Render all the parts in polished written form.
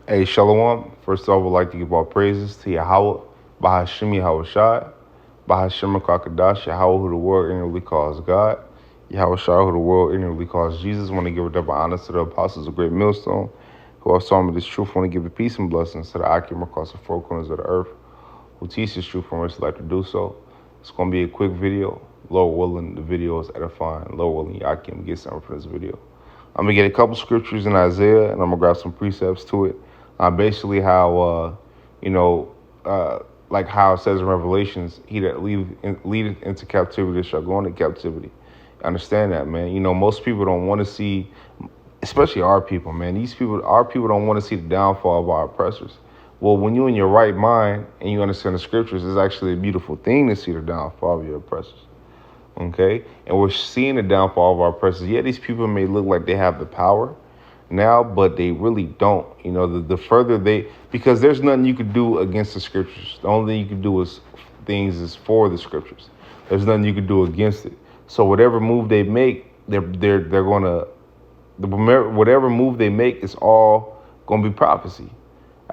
Hey, Shalom. First off, I would like to give all praises to Yahweh, Bahashim Yahweh Shai, Bahashim Kakadash, Yahweh, who the world inwardly calls God, Yahweh Shai, who the world inwardly calls Jesus. Want to give a double honor to the apostles of Great Millstone, who have taught me this truth. Want to give a peace and blessings to the Akim across the four corners of the earth, who teach this truth and which like to do so. It's going to be a quick video. Lord willing, the video is edifying. Lord willing, Yakim get something from this video. I'm going to get a couple scriptures in Isaiah, and I'm going to grab some precepts to it. Basically how, like how it says in Revelations, he that leadeth into captivity shall go into captivity. Understand that, man. You know, most people don't want to see, especially our people, man. Our people don't want to see the downfall of our oppressors. Well, when you're in your right mind and you understand the scriptures, it's actually a beautiful thing to see the downfall of your oppressors. Okay? And we're seeing the downfall of our oppressors. Yeah, these people may look like they have the power now, but they really don't. You know, the further because there's nothing you could do against the scriptures. The only thing you can do is for the scriptures. There's nothing you can do against it. So whatever move they make, they're gonna, whatever move they make is all gonna be prophecy.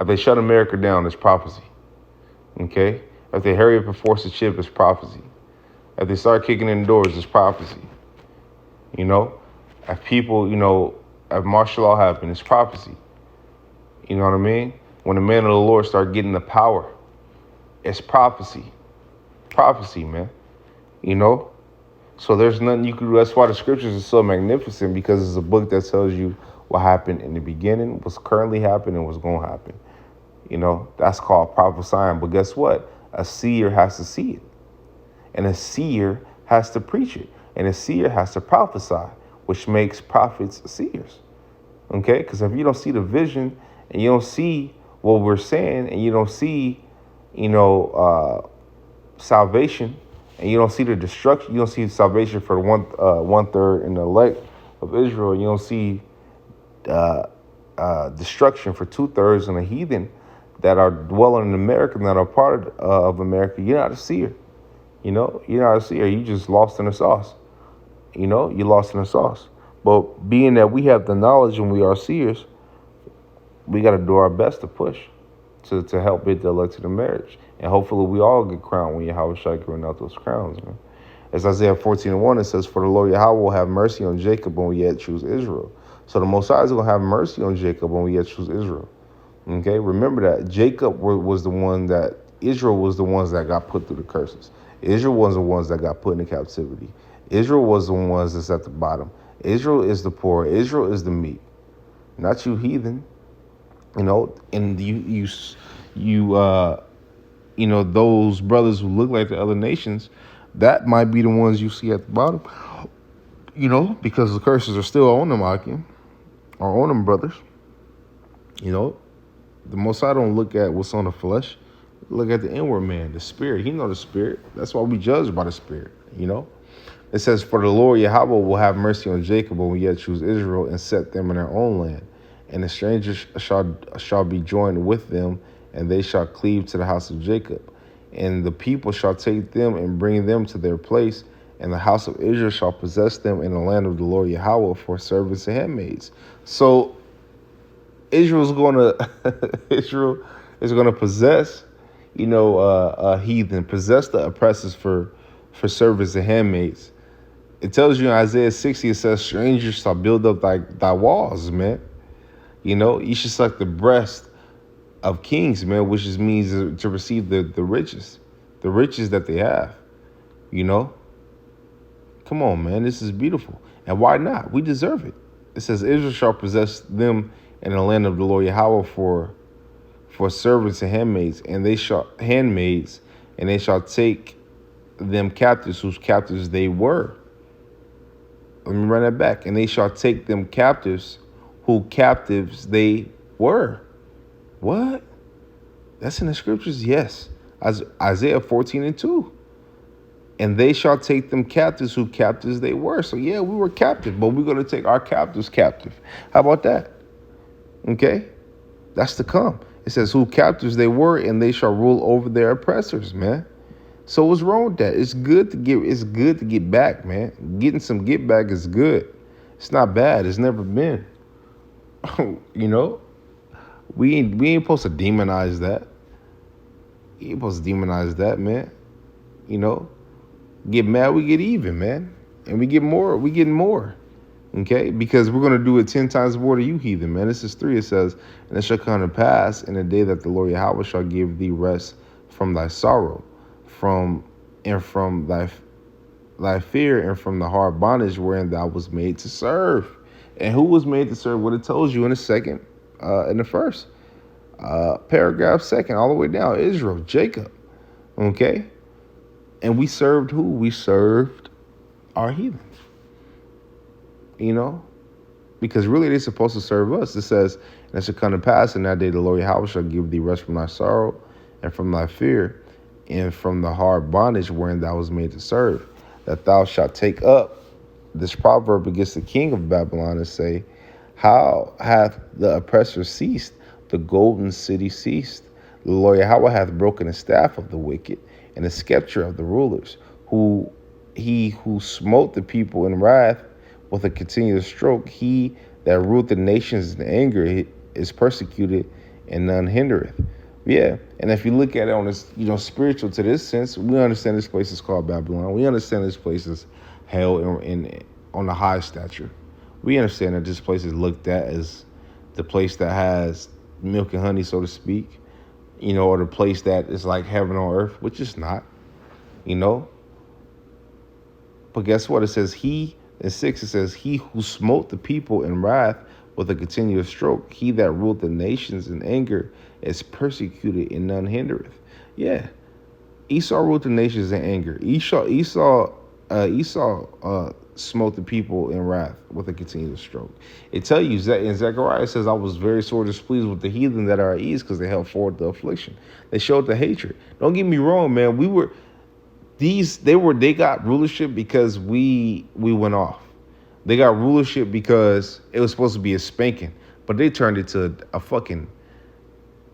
If they shut America down, it's prophecy. Okay? If they hurry up and force the chip, it's prophecy. If they start kicking in doors, it's prophecy. You know? If people, if martial law happen, it's prophecy. You know what I mean? When the men of the Lord start getting the power, it's prophecy. Prophecy, man. You know? So there's nothing you can do. That's why the scriptures are so magnificent, because it's a book that tells you what happened in the beginning, what's currently happening, and what's going to happen. You know, that's called prophesying. But guess what? A seer has to see it. And a seer has to preach it. And a seer has to prophesy, which makes prophets seers. Okay? Because if you don't see the vision and you don't see what we're saying and you don't see, salvation, and you don't see the destruction, you don't see salvation for one third in the elect of Israel, you don't see destruction for 2/3 in the heathen that are dwelling in America and that are part of America, you're not a seer. You're not a seer. You just lost in the sauce. You lost in the sauce. But being that we have the knowledge and we are seers, we got to do our best to push to help get the elected in marriage. And hopefully we all get crowned when Yahweh Shai giving out those crowns, man. As Isaiah 14:1, it says, "For the Lord Yahweh will have mercy on Jacob when we yet choose Israel." So the Most High is going to have mercy on Jacob when we yet choose Israel. Okay? Remember that Jacob was the one that, Israel was the ones that got put through the curses. Israel was the ones that got put into captivity. Israel was the ones that's at the bottom. Israel is the poor. Israel is the meek. Not you heathen. And those brothers who look like the other nations, that might be the ones you see at the bottom. Because the curses are still on them, Akim, or on them brothers. The Most High don't look at what's on the flesh. Look at the inward man, the spirit. He know the spirit. That's why we judge by the spirit, It says, "For the Lord Yahweh will have mercy on Jacob when we yet choose Israel and set them in their own land. And the strangers shall be joined with them, and they shall cleave to the house of Jacob. And the people shall take them and bring them to their place, and the house of Israel shall possess them in the land of the Lord Yahweh for servants and handmaids." So Israel is going to possess, heathen, possess the oppressors for servants and handmaids. It tells you in Isaiah 60, it says, "Strangers shall build up thy walls," man. You should suck the breast of kings, man, which just means to receive the riches that they have. Come on, man, this is beautiful. And why not? We deserve it. It says, "Israel shall possess them in the land of the Lord Yahweh for servants and handmaids, and they shall take them captives whose captives they were." Let me run that back. "And they shall take them captives who captives they were." What? That's in the scriptures? Yes. Isaiah 14:2. "And they shall take them captives who captives they were." So yeah, we were captive, but we're going to take our captives captive. How about that? Okay? That's to come. It says, "Who captives they were, and they shall rule over their oppressors," man. So what's wrong with that? It's good to get back, man. Getting some get back is good. It's not bad. It's never been. We ain't supposed to demonize that. You ain't supposed to demonize that, man. You know, get mad, we get even, man, and we get more. We get more. Okay, because we're gonna do it 10 times more to you, heathen, man. This is 3. It says, and it shall come to pass in the day that the Lord Yahweh shall give thee rest from thy sorrow, from thy fear, and from the hard bondage wherein thou was made to serve. And who was made to serve? What it tells you in the second, in the first paragraph, second, all the way down, Israel, Jacob. Okay, and we served who? We served our heathens. You know, because really they're supposed to serve us. It says, and it shall come to pass in that day the Lord Yahweh shall give thee rest from thy sorrow, and from thy fear, and from the hard bondage wherein thou was made to serve, that thou shalt take up this proverb against the king of Babylon and say, how hath the oppressor ceased? The golden city ceased. The Lord Yahweh hath broken the staff of the wicked, and the scepter of the rulers, he who smote the people in wrath with a continuous stroke. He that ruled the nations in anger is persecuted, and none hindereth. Yeah, and if you look at it on this, spiritual to this sense, we understand this place is called Babylon. We understand this place is hell in on the high stature. We understand that this place is looked at as the place that has milk and honey, so to speak, or the place that is like heaven on earth, which is not, But guess what? It says in 6, it says, he who smote the people in wrath with a continuous stroke, he that ruled the nations in anger is persecuted, and none hindereth. Yeah. Esau ruled the nations in anger. Esau smote the people in wrath with a continuous stroke. It tells you that in Zechariah, it says, I was very sore displeased with the heathen that are at ease, because they held forth the affliction. They showed the hatred. Don't get me wrong, man. They got rulership because we went off. They got rulership because it was supposed to be a spanking, but they turned it to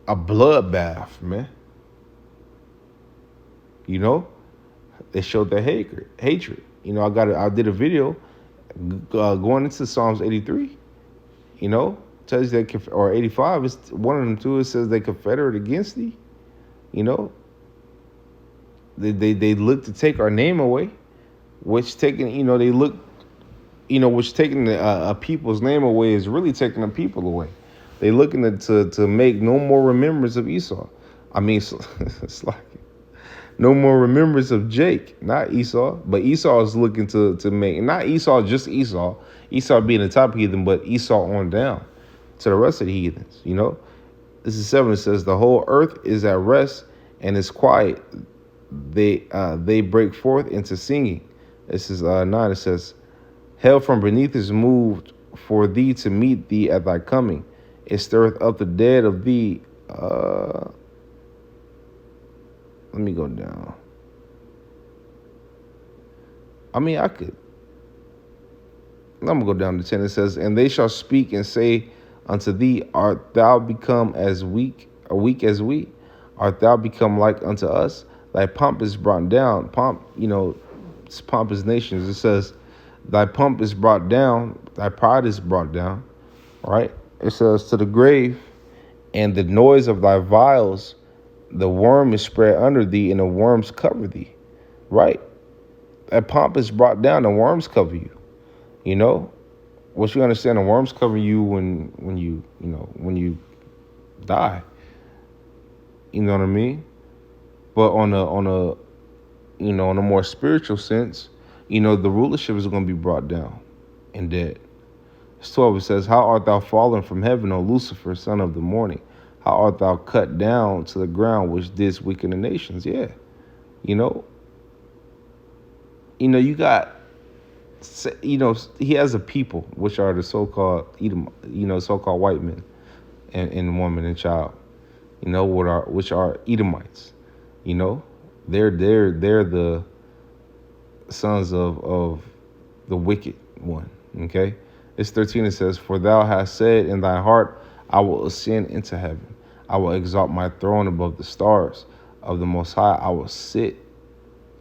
a bloodbath, man. They showed their hatred. I did a video going into Psalms 83. Tells you that, or 85. It's one of them two. It says they confederate against thee. They look to take our name away, which taking which taking a people's name away is really taking the people away. They looking to make no more remembrance of Esau. I mean, it's like no more remembrance of Jake, not Esau, but Esau is looking to make, not Esau, just Esau being the top heathen, but Esau on down to the rest of the heathens. This is 7. It says, the whole earth is at rest and is quiet. They break forth into singing. This is 9. It says, hell from beneath is moved for thee to meet thee at thy coming. It stirreth up the dead of thee. Let me go down. I'm going to go down to 10. It says, and they shall speak and say unto thee, art thou become as weak as we? Art thou become like unto us? Thy pomp is brought down. Pomp, it's pompous nations. It says, thy pomp is brought down. Thy pride is brought down. Right? It says, to the grave, and the noise of thy vials, the worm is spread under thee, and the worms cover thee. Right? That pomp is brought down. The worms cover you. What you understand? The worms cover you when you die. You know what I mean? But on a more spiritual sense, the rulership is going to be brought down and dead. Verse 12, it says, how art thou fallen from heaven, O Lucifer, son of the morning? How art thou cut down to the ground, which didst weaken the nations? Yeah. You got, he has a people, which are the so-called Edom, so-called white men and woman and child, which are Edomites. They're the sons of the wicked one. Okay. It's 13. It says, for thou hast said in thy heart, I will ascend into heaven. I will exalt my throne above the stars of the Most High. I will sit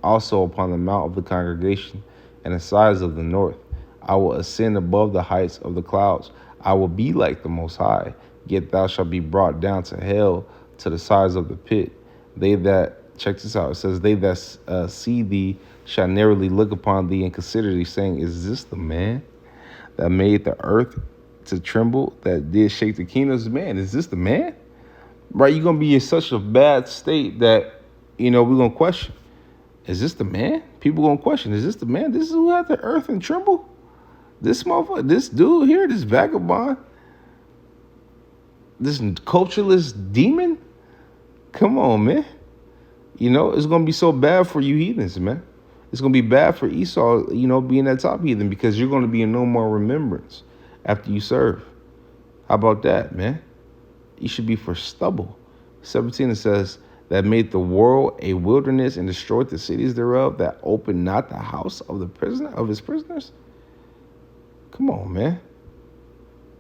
also upon the mount of the congregation and the sides of the north. I will ascend above the heights of the clouds. I will be like the Most High, yet thou shalt be brought down to hell, to the sides of the pit. They that, check this out, it says, they that see thee shall narrowly look upon thee and consider thee, saying, is this the man that made the earth to tremble, that did shake the kingdoms? Man, is this the man? Right? You're going to be in such a bad state that, we're going to question, is this the man? People going to question, is this the man? This is who had the earth and tremble? This motherfucker, this dude here, this vagabond, this cultureless demon? Come on, man. It's going to be so bad for you heathens, man. It's going to be bad for Esau, being that top heathen, because you're going to be in no more remembrance after you serve. How about that, man? You should be for stubble. 17, it says, that made the world a wilderness and destroyed the cities thereof, that opened not the house of the prisoner of his prisoners. Come on, man.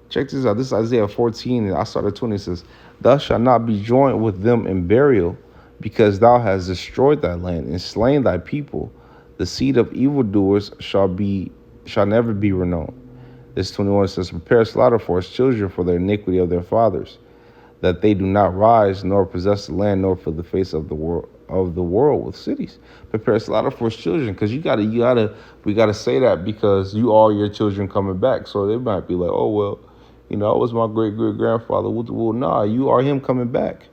Check this out. This is Isaiah 14, and I started 20. It says, thou shalt not be joined with them in burial, because thou hast destroyed thy land and slain thy people. The seed of evildoers shall never be renowned. This 21 says, prepare slaughter for his children for the iniquity of their fathers, that they do not rise nor possess the land, nor fill the face of the world with cities. Prepare slaughter for his children, because we gotta say that, because you are your children coming back. So they might be like, oh well, I was my great grandfather. Well, nah, you are him coming back.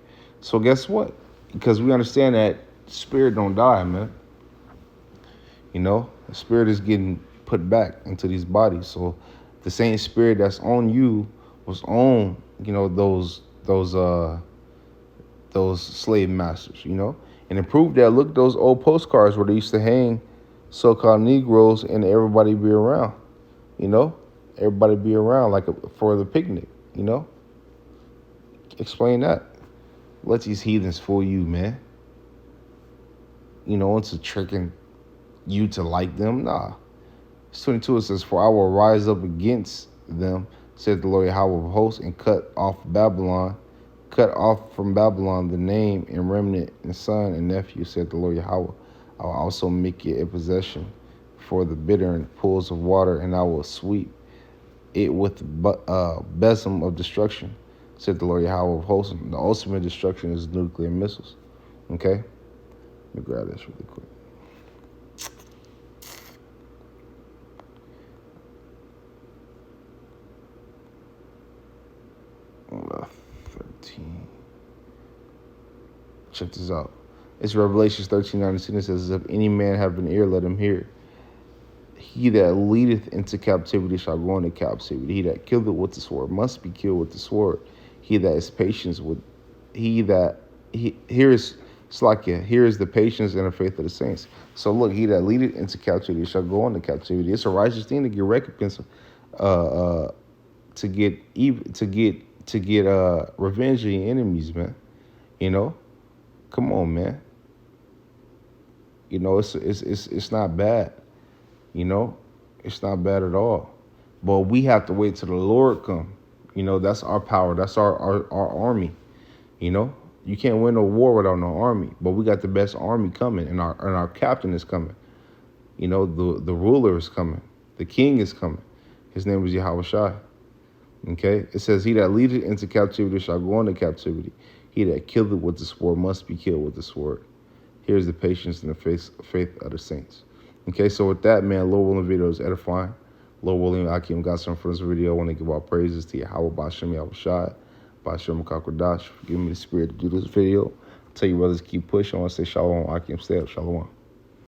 So guess what? Because we understand that spirit don't die, man. The spirit is getting put back into these bodies. So the same spirit that's on you was on, those slave masters, and it proved that. Look, those old postcards where they used to hang so-called Negroes and everybody be around, everybody be around like for the picnic, Explain that. Let these heathens fool you, man. Into tricking you to like them. Nah. It's 22, it says, for I will rise up against them, said the Lord Yahweh of hosts, and cut off from Babylon the name and remnant and son and nephew, said the Lord Yahweh. I will also make it a possession for the bitter and pools of water, and I will sweep it with besom of destruction, said the Lord Yahweh of hosts. The ultimate destruction is nuclear missiles. Okay? Let me grab this really quick. Uh, 13. Check this out. It's Revelations 13:19. It says, if any man have an ear, let him hear. He that leadeth into captivity shall go into captivity. He that killeth with the sword must be killed with the sword. He that is patient with, here is Slakia, here is the patience and the faith of the saints. So look, he that leadeth into captivity shall go into captivity. It's a righteous thing to get recompense, to get revenge on your enemies, man. Come on, man. It's not bad. It's not bad at all. But we have to wait till the Lord come. That's our power. That's our army. You can't win a war without no army. But we got the best army coming, and our captain is coming. The ruler is coming. The king is coming. His name is Yahweh Shai. Okay? It says, he that leadeth into captivity shall go into captivity. He that killeth with the sword must be killed with the sword. Here's the patience and the faith of the saints. Okay, so with that, man, Lord willing, video is edifying. Lord willing, Akim got some for this video. I want to give our praises to Yahweh Bashem Yahweh Shai, Bashem Kakwadash, for giving me the spirit to do this video. Tell you brothers, keep pushing. I want to say shalom, Akim, stay up, shalom.